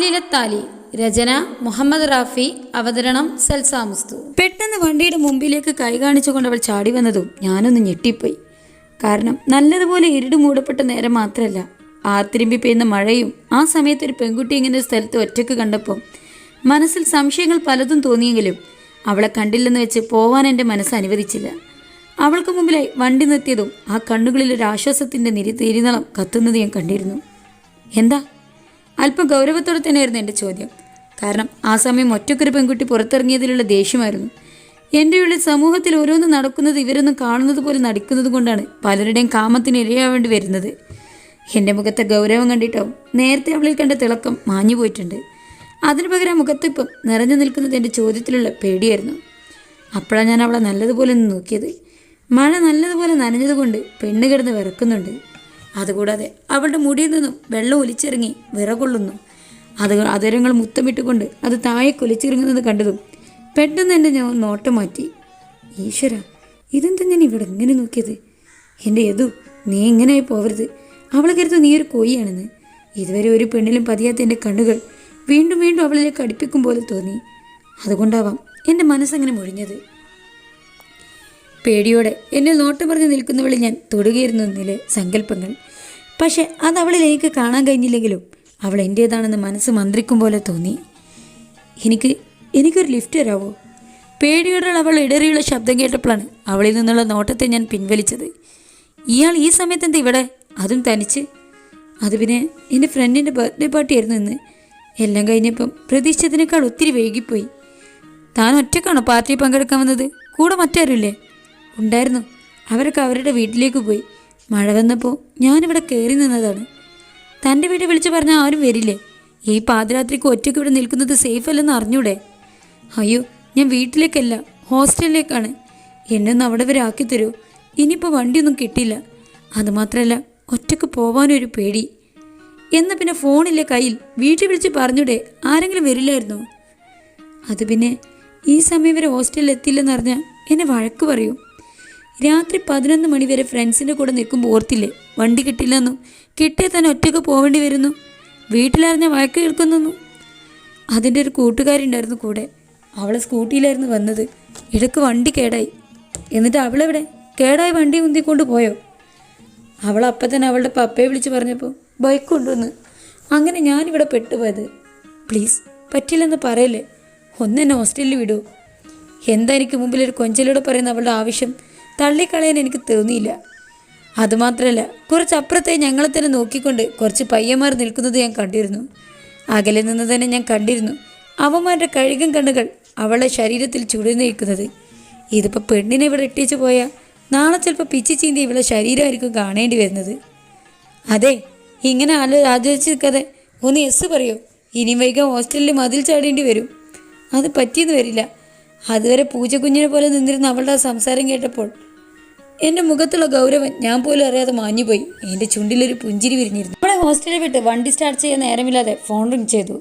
ആലിലത്താലി. രചന മുഹമ്മദ് റാഫി. അവതരണം സൽസാ മുസ്തു. പെട്ടെന്ന് വണ്ടിയുടെ മുമ്പിലേക്ക് കൈ കാണിച്ചുകൊണ്ട് അവൾ ചാടി വന്നതും ഞാനൊന്ന് ഞെട്ടിപ്പോയി. കാരണം നല്ലതുപോലെ ഇരുട് മൂടപ്പെട്ട നേരം മാത്രമല്ല, ആർത്തിരിമ്പി പെയ്യുന്ന മഴയും ആ സമയത്ത് ഒരു പെൺകുട്ടി ഇങ്ങനെ ഒരു സ്ഥലത്ത് ഒറ്റയ്ക്ക് കണ്ടപ്പോൾ മനസ്സിൽ സംശയങ്ങൾ പലതും തോന്നിയെങ്കിലും അവളെ കണ്ടില്ലെന്ന് വെച്ച് പോവാൻ എൻ്റെ മനസ്സ് അനുവദിച്ചില്ല. അവൾക്ക് മുമ്പിലായി വണ്ടി നിർത്തിയതും ആ കണ്ണുകളിൽ ഒരു ആശ്വാസത്തിൻ്റെ തിരിനളം കത്തുന്നത് ഞാൻ കണ്ടിരുന്നു. എന്താ? അല്പം ഗൗരവത്തോടെ തന്നെയായിരുന്നു എൻ്റെ ചോദ്യം. കാരണം ആ സമയം ഒറ്റക്കൊരു പെൺകുട്ടി പുറത്തിറങ്ങിയതിലുള്ള ദേഷ്യമായിരുന്നു. എൻ്റെ ഉള്ളിൽ സമൂഹത്തിൽ ഓരോന്ന് നടക്കുന്നത് ഇവരൊന്നും കാണുന്നത് പോലെ നടിക്കുന്നത് കൊണ്ടാണ് പലരുടെയും കാമത്തിന് ഇരയാവേണ്ടി വരുന്നത്. എൻ്റെ മുഖത്തെ ഗൗരവം കണ്ടിട്ടാവും നേരത്തെ അവളിൽ കണ്ട തിളക്കം മാഞ്ഞു പോയിട്ടുണ്ട്. അതിനു പകരം മുഖത്തിപ്പം നിറഞ്ഞു നിൽക്കുന്നത് എൻ്റെ ചോദ്യത്തിലുള്ള പേടിയായിരുന്നു. അപ്പോഴാണ് ഞാൻ അവളെ നല്ലതുപോലെ ഒന്ന് നോക്കിയത്. മഴ നല്ലതുപോലെ നനഞ്ഞതുകൊണ്ട് പെണ്ണ് കിടന്ന് വിറക്കുന്നുണ്ട്. അതുകൂടാതെ അവളുടെ മുടിയിൽ നിന്നും വെള്ളം ഒലിച്ചിറങ്ങി വിറകൊള്ളുന്നു. അതരങ്ങൾ മുത്തമിട്ടുകൊണ്ട് അത് താഴെ കൊലിച്ചിറങ്ങുന്നത് കണ്ടതും പെട്ടെന്ന് എൻ്റെ ഞാൻ നോട്ടം മാറ്റി. ഈശ്വര, ഇതെന്താ ഞാൻ ഇവിടെ ഇങ്ങനെ നോക്കിയത്? എൻ്റെ യദു, നീ ഇങ്ങനെയായി പോവരുത്. അവളെ കരുത്ത് നീ ഒരു കോഴിയാണെന്ന്. ഇതുവരെ ഒരു പെണ്ണിലും പതിയാത്ത എൻ്റെ കണ്ണുകൾ വീണ്ടും വീണ്ടും അവളിലേക്ക് അടുപ്പിക്കും പോലെ തോന്നി. അതുകൊണ്ടാവാം എൻ്റെ മനസ്സങ്ങനെ മൊഴിഞ്ഞത്. പേടിയോടെ എന്നെ നോട്ടം പറഞ്ഞ് നിൽക്കുന്നവളിൽ ഞാൻ തൊടുകയായിരുന്നു എന്നിലെ സങ്കല്പങ്ങൾ. പക്ഷെ അത് അവളിൽ എനിക്ക് കാണാൻ കഴിഞ്ഞില്ലെങ്കിലും അവൾ എൻ്റേതാണെന്ന് മനസ്സ് മന്ത്രിക്കും പോലെ തോന്നി. എനിക്കൊരു ലിഫ്റ്റ് തരാവോ? പേടിയോടെ അവൾ ഇടറിയുള്ള ശബ്ദം കേട്ടപ്പോഴാണ് അവളിൽ നിന്നുള്ള നോട്ടത്തെ ഞാൻ പിൻവലിച്ചത്. ഇയാൾ ഈ സമയത്ത് എന്താ ഇവിടെ, അതും തനിച്ച്? അത് പിന്നെ എൻ്റെ ഫ്രണ്ടിൻ്റെ ബർത്ത്ഡേ പാർട്ടി ആയിരുന്നു ഇന്ന്. എല്ലാം കഴിഞ്ഞപ്പം പ്രതീക്ഷിച്ചതിനേക്കാൾ ഒത്തിരി വൈകിപ്പോയി. താൻ ഒറ്റക്കാണോ പാർട്ടി പങ്കെടുക്കാൻ വന്നത്? കൂടെ മറ്റാരുമില്ലേ? ഉണ്ടായിരുന്നു. അവരൊക്കെ അവരുടെ വീട്ടിലേക്ക് പോയി. മഴ വന്നപ്പോൾ ഞാനിവിടെ കയറി നിന്നതാണ്. തൻ്റെ വീട്ടിൽ വിളിച്ച് പറഞ്ഞാൽ ആരും വരില്ലേ? ഈ പാതിരാത്രിക്ക് ഒറ്റയ്ക്ക് ഇവിടെ നിൽക്കുന്നത് സേഫ് അല്ലെന്ന് അറിഞ്ഞൂടെ? അയ്യോ, ഞാൻ വീട്ടിലേക്കല്ല, ഹോസ്റ്റലിലേക്കാണ്. എന്നെ ഒന്ന് അവിടെ വരെ ആക്കി തരൂ. ഇനിയിപ്പോൾ വണ്ടിയൊന്നും കിട്ടില്ല. അതുമാത്രമല്ല, ഒറ്റയ്ക്ക് പോവാനൊരു പേടി. എന്നാൽ പിന്നെ ഫോണില്ലേ കയ്യിൽ, വീട്ടിൽ വിളിച്ച് പറഞ്ഞൂടെ? ആരെങ്കിലും വരില്ലായിരുന്നോ? അത് പിന്നെ ഈ സമയം വരെ ഹോസ്റ്റലിൽ എത്തില്ലെന്ന് അറിഞ്ഞാൽ എന്നെ വഴക്ക് പറയൂ. രാത്രി 11 മണി വരെ ഫ്രണ്ട്സിൻ്റെ കൂടെ നിൽക്കുമ്പോൾ ഓർത്തില്ലേ വണ്ടി കിട്ടില്ലെന്നും കിട്ടിയാൽ തന്നെ ഒറ്റയ്ക്ക് പോവേണ്ടി വരുന്നു. വീട്ടിലറിഞ്ഞ വഴക്ക് കേൾക്കുന്നു. അതിൻ്റെ ഒരു കൂട്ടുകാരുണ്ടായിരുന്നു കൂടെ. അവൾ സ്കൂട്ടിയിലായിരുന്നു വന്നത്. ഇടയ്ക്ക് വണ്ടി കേടായി. എന്നിട്ട് അവളെവിടെ? കേടായി വണ്ടി ഉന്തിക്കൊണ്ട് പോയോ? അവൾ അപ്പം തന്നെ അവളുടെ പപ്പയെ വിളിച്ച് പറഞ്ഞപ്പോൾ ബൈക്ക് കൊണ്ടുവന്ന്. അങ്ങനെ ഞാനിവിടെ പെട്ടുപോയത്. പ്ലീസ്, പറ്റില്ലെന്ന് പറയല്ലേ. ഒന്നെന്നെ ഹോസ്റ്റലിൽ വിടൂ. എന്താ എനിക്ക് മുമ്പിൽ ഒരു കൊഞ്ചലോടെ പറയുന്ന അവളുടെ ആവശ്യം തള്ളിക്കളയാൻ എനിക്ക് തോന്നിയില്ല. അതുമാത്രമല്ല, കുറച്ചപ്പുറത്തായി ഞങ്ങളെ തന്നെ നോക്കിക്കൊണ്ട് കുറച്ച് പയ്യന്മാർ നിൽക്കുന്നത് ഞാൻ കണ്ടിരുന്നു. അകലെ നിന്ന് തന്നെ ഞാൻ കണ്ടിരുന്നു അവന്മാരുടെ കഴുകൻ കണ്ണുകൾ അവളുടെ ശരീരത്തിൽ ചുടന്നിരിക്കുന്നത്. ഇതിപ്പോൾ പെണ്ണിനെ ഇവിടെ ഇട്ടിച്ച് പോയാൽ നാളെ ചിലപ്പോൾ പിച്ചി ചീന്തി ഇവളുടെ ശരീരമായിരിക്കും കാണേണ്ടി വരുന്നത്. അതെ, ഇങ്ങനെ ആലോചിച്ച് നിൽക്കാതെ ഒന്ന് യെസ് പറയോ? ഇനിയും വൈകാൻ ഹോസ്റ്റലിൽ മതിൽ ചാടേണ്ടി വരും. അത് പറ്റിയെന്ന് വരില്ല. അതുവരെ പൂജക്കുഞ്ഞിനെ പോലെ നിന്നിരുന്ന അവളുടെ ആ സംസാരം കേട്ടപ്പോൾ എൻ്റെ മുഖത്തുള്ള ഗൗരവം ഞാൻ പോലും അറിയാതെ മാഞ്ഞുപോയി. എൻ്റെ ചുണ്ടിലൊരു പുഞ്ചിരി വിരിഞ്ഞിരുന്നു. നമ്മളെ ഹോസ്റ്റലിൽ വിട്ട് വണ്ടി സ്റ്റാർട്ട് ചെയ്യാൻ നേരമില്ലാതെ ഫോൺ റിങ് ചെയ്തു.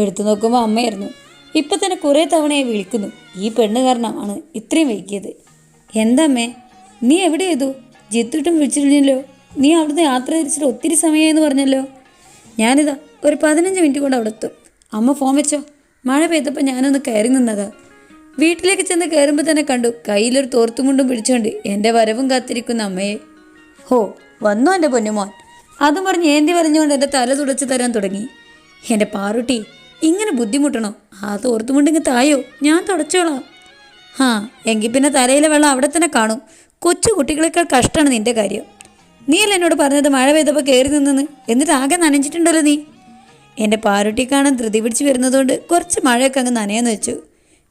എടുത്തു നോക്കുമ്പോൾ അമ്മയായിരുന്നു. ഇപ്പം തന്നെ കുറേ തവണയായി വിളിക്കുന്നു. ഈ പെണ്ണ് കാരണമാണ് ഇത്രയും വൈകിയത്. എന്താ അമ്മേ, നീ എവിടെ ചെയ്തു? ജിത്തുട്ടും വിളിച്ചിരുന്നല്ലോ. നീ അവിടുന്ന് യാത്ര തിരിച്ചിട്ട് ഒത്തിരി സമയമായെന്ന് പറഞ്ഞല്ലോ. ഞാനിതാ ഒരു 15 മിനിറ്റ് കൊണ്ട് അവിടെ എത്തും. അമ്മ ഫോൺ വെച്ചോ. മഴ പെയ്തപ്പോൾ ഞാനൊന്ന് കയറി നിന്നതാ. വീട്ടിലേക്ക് ചെന്ന് കയറുമ്പോൾ തന്നെ കണ്ടു കയ്യിലൊരു തോർത്തുമുണ്ടും പിടിച്ചുകൊണ്ട് എൻ്റെ വരവും കാത്തിരിക്കുന്ന അമ്മയെ. ഹോ, വന്നോ എൻ്റെ പൊന്നുമോൻ? അതും പറഞ്ഞ് ഏന്തി പറഞ്ഞുകൊണ്ട് എൻ്റെ തല തുടച്ച് തരാൻ തുടങ്ങി. എൻ്റെ പാറുട്ടി, ഇങ്ങനെ ബുദ്ധിമുട്ടണോ? ആ തോർത്തുമുണ്ടിങ്ങ് തായോ, ഞാൻ തുടച്ചോളാം. എങ്കിൽ പിന്നെ തലയിലെ വെള്ളം അവിടെ തന്നെ കാണും. കൊച്ചു കുട്ടികളെക്കാൾ കഷ്ടമാണ് നിൻ്റെ കാര്യം. നീയല്ല എന്നോട് പറഞ്ഞത് മഴ പെയ്തപ്പോൾ കയറി നിന്നെന്ന്. എന്നിട്ട് ആകെ നനഞ്ഞിട്ടുണ്ടല്ലോ നീ. എൻ്റെ പാറുട്ടി കാണാൻ ധൃതി പിടിച്ച് വരുന്നതുകൊണ്ട് കുറച്ച് മഴയൊക്കെ അങ്ങ് നനയാന്ന് വെച്ചു.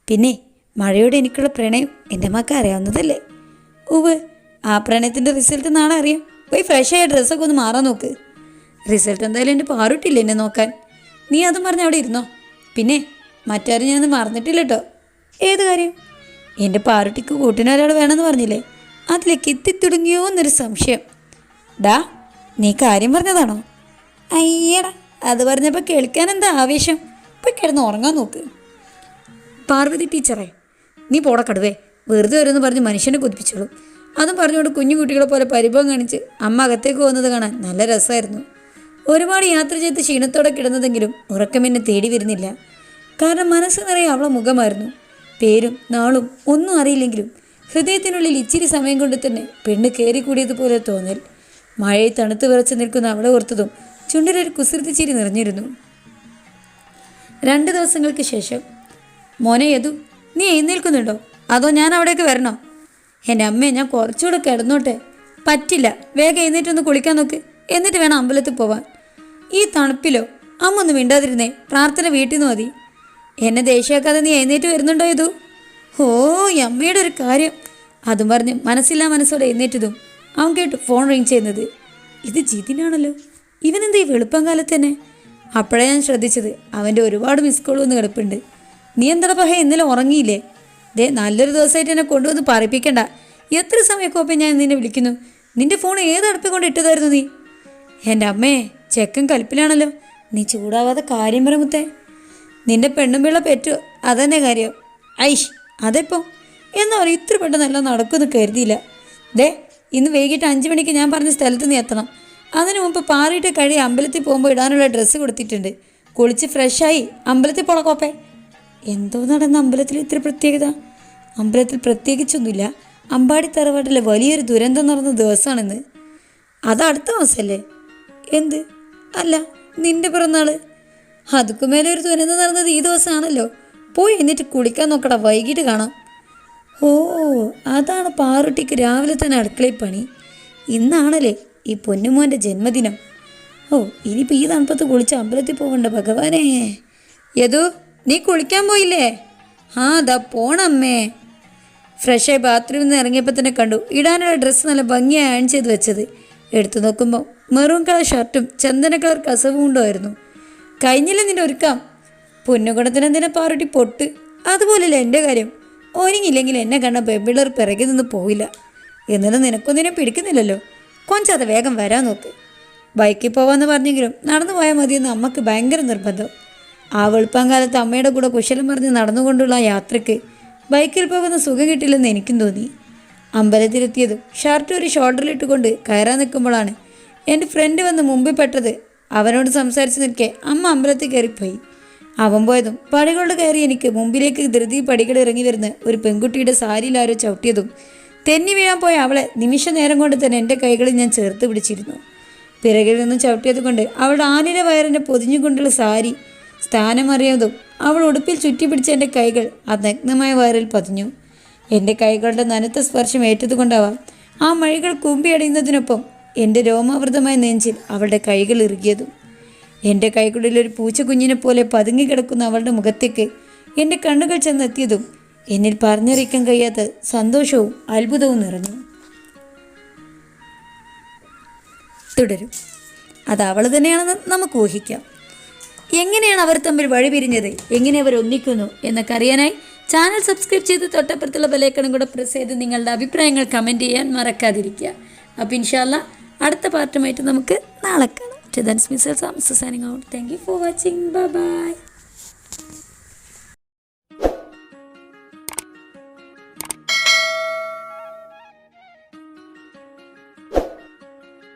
പിന്നെ മഴയോട് എനിക്കുള്ള പ്രണയം എൻ്റെ മക്ക അറിയാവുന്നതല്ലേ? ഉവ്, ആ പ്രണയത്തിൻ്റെ റിസൾട്ട് നാളെ അറിയാം. പോയി ഫ്രഷായ ഡ്രസ്സൊക്കെ ഒന്ന് മാറാൻ നോക്ക്. റിസൾട്ട് എന്തായാലും എൻ്റെ പാറുട്ടില്ല എന്നെ നോക്കാൻ. നീ അതും പറഞ്ഞ് അവിടെ ഇരുന്നോ. പിന്നെ മറ്റാരും ഞാനൊന്നും മറന്നിട്ടില്ല കേട്ടോ. ഏത് കാര്യം? എൻ്റെ പാറുട്ടിക്ക് കൂട്ടിനൊരാൾ വേണമെന്ന് പറഞ്ഞില്ലേ, അതിലേക്ക് എത്തിത്തുടങ്ങിയോ എന്നൊരു സംശയം. ഡാ, നീ കാര്യം പറഞ്ഞതാണോ? അയ്യടാ, അത് പറഞ്ഞപ്പോൾ കേൾക്കാൻ എന്താ ആവേശം? പോയി കിടന്ന് ഉറങ്ങാൻ നോക്ക്. പാർവതി ടീച്ചറേ, നീ പോടക്കടുവേ. വെറുതെ വരുമെന്ന് പറഞ്ഞ് മനുഷ്യനെ കൊതിപ്പിച്ചോളൂ. അതും പറഞ്ഞുകൊണ്ട് കുഞ്ഞു കുട്ടികളെ പോലെ പരിഭവം കാണിച്ച് അമ്മ അകത്തേക്ക് പോകുന്നത് കാണാൻ നല്ല രസമായിരുന്നു. ഒരുപാട് യാത്ര ചെയ്ത് ക്ഷീണത്തോടെ കിടന്നതെങ്കിലും ഉറക്കം എന്നെ തേടി വരുന്നില്ല. കാരണം മനസ്സ് നിറയെ അവളെ മുഖമായിരുന്നു. പേരും നാളും ഒന്നും അറിയില്ലെങ്കിലും ഹൃദയത്തിനുള്ളിൽ ഇച്ചിരി സമയം കൊണ്ട് തന്നെ പെണ്ണ് കയറിക്കൂടിയതുപോലെ തോന്നൽ. മഴയിൽ തണുത്ത് വിറച്ച് നിൽക്കുന്ന അവളെ ഓർത്തതും ചുണ്ടിലൊരു കുസൃതി ചിരി നിറഞ്ഞിരുന്നു. 2 ദിവസങ്ങൾക്ക് ശേഷം, മോനെ യദു, നീ എഴുന്നേൽക്കുന്നുണ്ടോ അതോ ഞാൻ അവിടേക്ക് വരണോ? എൻ്റെ അമ്മയെ, ഞാൻ കുറച്ചുകൂടെ കിടന്നോട്ടെ. പറ്റില്ല, വേഗം എഴുന്നേറ്റൊന്ന് കുളിക്കാൻ നോക്ക്, എന്നിട്ട് വേണം അമ്പലത്തിൽ പോവാൻ. ഈ തണുപ്പിലോ? അമ്മ ഒന്നും മിണ്ടാതിരുന്നേ, പ്രാർത്ഥന വീട്ടിൽ നിന്ന് മതി. എന്നെ ദേഷ്യമാക്കാതെ നീ എഴുന്നേറ്റ് വരുന്നുണ്ടോ യദു? ഓ, ഈ അമ്മയുടെ ഒരു കാര്യം. അതും പറഞ്ഞ് മനസ്സില്ലാ മനസ്സോടെ എഴുന്നേറ്റതും അവൻ കേട്ടു ഫോൺ റിങ് ചെയ്യുന്നത്. ഇത് ജിതിനാണല്ലോ. ഇവനെന്താ ഈ വെളുപ്പം കാലത്ത് തന്നെ? അപ്പോഴേ ഞാൻ ശ്രദ്ധിച്ചത് അവൻ്റെ ഒരുപാട് മിസ് കോൾ വന്ന് കിടപ്പുണ്ട്. നീ എന്താ പഹ ഇന്നലെ ഉറങ്ങിയില്ലേ? നല്ലൊരു ദിവസമായിട്ട് എന്നെ കൊണ്ടുവന്ന് പറയിപ്പിക്കണ്ട. എത്ര സമയമൊക്കെ ഞാൻ നിന്നെ വിളിക്കുന്നു. നിന്റെ ഫോൺ ഏത് അടുപ്പിൽ കൊണ്ട് ഇട്ടതായിരുന്നു നീ? എൻ്റെ അമ്മേ, ചെക്കൻ കലിപ്പിലാണല്ലോ. നീ ചൂടാവാതെ കാര്യം പറ മുത്തേ. നിന്റെ പെണ്ണും പിള്ള പെറ്റു, അതന്നെ കാര്യം. ഐഷ്, അതെപ്പോ? എന്താ പറയുക, ഇത്ര പെട്ടെന്നെല്ലാം നടക്കുമെന്ന് കരുതിയില്ല. ഇന്ന് വൈകിട്ട് 5 മണിക്ക് ഞാൻ പറഞ്ഞ സ്ഥലത്ത് നീ എത്തണം. അതിനു മുമ്പ് പാറിയിട്ട് കഴി അമ്പലത്തിൽ പോകുമ്പോൾ ഇടാനുള്ള ഡ്രസ്സ് കൊടുത്തിട്ടുണ്ട്. കുളിച്ച് ഫ്രഷായി അമ്പലത്തിൽ പോളക്കോപ്പേ. എന്തോ നടന്ന അമ്പലത്തിൽ ഇത്ര പ്രത്യേകത? അമ്പലത്തിൽ പ്രത്യേകിച്ചൊന്നുമില്ല. അമ്പാടി തറവാട്ടിലെ വലിയൊരു ദുരന്തം നടന്ന ദിവസമാണെന്ന്. അത് അടുത്ത മാസമല്ലേ? എന്ത്? അല്ല, നിന്റെ പിറന്നാൾ. അതുക്കു മേലെ ഒരു ദുരന്തം നടന്നത് ഈ ദിവസമാണല്ലോ. പോയി എന്നിട്ട് കുളിക്കാൻ നോക്കടാ, വൈകിട്ട് കാണാം. ഓ, അതാണ് പാറുട്ടിക്ക് രാവിലെ തന്നെ അടുക്കളയിൽ പണി. ഇന്നാണല്ലേ ഈ പൊന്നുമോൻ്റെ ജന്മദിനം. ഓ, ഇനിയിപ്പോൾ ഈ തണുപ്പത്ത് കുളിച്ച് അമ്പലത്തിൽ പോകണ്ട ഭഗവാനേ. യദു, നീ കുളിക്കാൻ പോയില്ലേ? അതാ പോണമ്മേ. ഫ്രഷായി ബാത്റൂമിൽ നിന്ന് ഇറങ്ങിയപ്പോൾ തന്നെ കണ്ടു ഇടാനുള്ള ഡ്രസ്സ് നല്ല ഭംഗിയായി അയൺ ചെയ്ത് വെച്ചത്. എടുത്തു നോക്കുമ്പോൾ മെറൂൺ കളർ ഷർട്ടും ചന്ദന കളർ കസവും കൊണ്ടുമായിരുന്നു. കഴിഞ്ഞില്ല നിൻ്റെ ഒരുക്കാം. പൊന്നുകുണത്തിനെന്തിനാ പാറുട്ടി പൊട്ട്? അതുപോലെയല്ല എൻ്റെ കാര്യം. ഒരുങ്ങില്ലെങ്കിൽ എന്നെ കണ്ട പെമ്പിള്ളേർ പിറകെ നിന്ന് പോവില്ല. എന്നാലും നിനക്കൊന്നിനെ പിടിക്കുന്നില്ലല്ലോ. കൊഞ്ചാതെ വേഗം വരാൻ നോക്ക്. ബൈക്കിൽ പോവാമെന്ന് പറഞ്ഞെങ്കിലും നടന്നു പോയാൽ മതിയെന്ന് അമ്മക്ക് ഭയങ്കര നിർബന്ധം. ആ വെളുപ്പാങ്കാലത്ത് അമ്മയുടെ കൂടെ കുശലം പറഞ്ഞ് നടന്നുകൊണ്ടുള്ള യാത്രയ്ക്ക് ബൈക്കിൽ പോകുന്ന സുഖം കിട്ടില്ലെന്ന് എനിക്കും തോന്നി. അമ്പലത്തിലെത്തിയതും ഷർട്ട് ഒരു ഷോൾഡറിലിട്ടുകൊണ്ട് കയറാൻ നിൽക്കുമ്പോഴാണ് എൻ്റെ ഫ്രണ്ട് വന്ന് മുമ്പിൽ പെട്ടത്. അവനോട് സംസാരിച്ച് നിൽക്കെ അമ്മ അമ്പലത്തിൽ കയറിപ്പോയി. അവൻ പോയതും പടികളുടെ കയറി എനിക്ക് മുമ്പിലേക്ക് ധൃതി പടികൾ ഇറങ്ങി വരുന്ന ഒരു പെൺകുട്ടിയുടെ സാരിയിൽ ആരോ ചവിട്ടിയതും തെന്നി വീഴാൻ പോയ അവളെ നിമിഷ നേരം കൊണ്ട് തന്നെ എൻ്റെ കൈകളിൽ ഞാൻ ചേർത്ത് പിടിച്ചിരുന്നു. പിറകിൽ നിന്നും ചവിട്ടിയത് കൊണ്ട് അവളുടെ ആലില വയറിനെ പൊതിഞ്ഞുകൊണ്ടുള്ള സാരി സ്ഥാനമറിയാതും അവൾ ഉടുപ്പിൽ ചുറ്റി പിടിച്ച എൻ്റെ കൈകൾ ആ നഗ്നമായ വയറിൽ പതിഞ്ഞു. എൻ്റെ കൈകളുടെ നനുത്ത സ്പർശം ഏറ്റതുകൊണ്ടാവാം ആ മഴികൾ കുമ്പിയടിയുന്നതിനൊപ്പം എൻ്റെ രോമാവൃതമായ നെഞ്ചിൽ അവളുടെ കൈകൾ ഇറുകിയതും. എൻ്റെ കൈകളിൽ ഒരു പൂച്ചക്കുഞ്ഞിനെ പോലെ പതുങ്ങിക്കിടക്കുന്ന അവളുടെ മുഖത്തേക്ക് എൻ്റെ കണ്ണുകൾ ചെന്നെത്തിയതും എന്നിൽ പറഞ്ഞറിയിക്കാൻ കഴിയാത്ത സന്തോഷവും അത്ഭുതവും നിറഞ്ഞു. തുടരും. അത് അവൾ തന്നെയാണെന്ന് നമുക്ക് ഊഹിക്കാം. എങ്ങനെയാണ് അവർ തമ്മിൽ വഴിപിരിഞ്ഞത്, എങ്ങനെ അവർ ഒന്നിക്കുന്നു എന്നൊക്കെ അറിയാനായി ചാനൽ സബ്സ്ക്രൈബ് ചെയ്ത് തൊട്ടപ്പുറത്തുള്ള ബെലൈക്കണും കൂടെ പ്രസ് ചെയ്ത് നിങ്ങളുടെ അഭിപ്രായങ്ങൾ കമൻറ്റ് ചെയ്യാൻ മറക്കാതിരിക്കുക. അപ്പോൾ ഇൻഷാ അല്ലാ അടുത്ത പാർട്ടുമായിട്ട് നമുക്ക് നാളെ കാണാം. Then Smith signing out. Thank you for watching. Bye bye.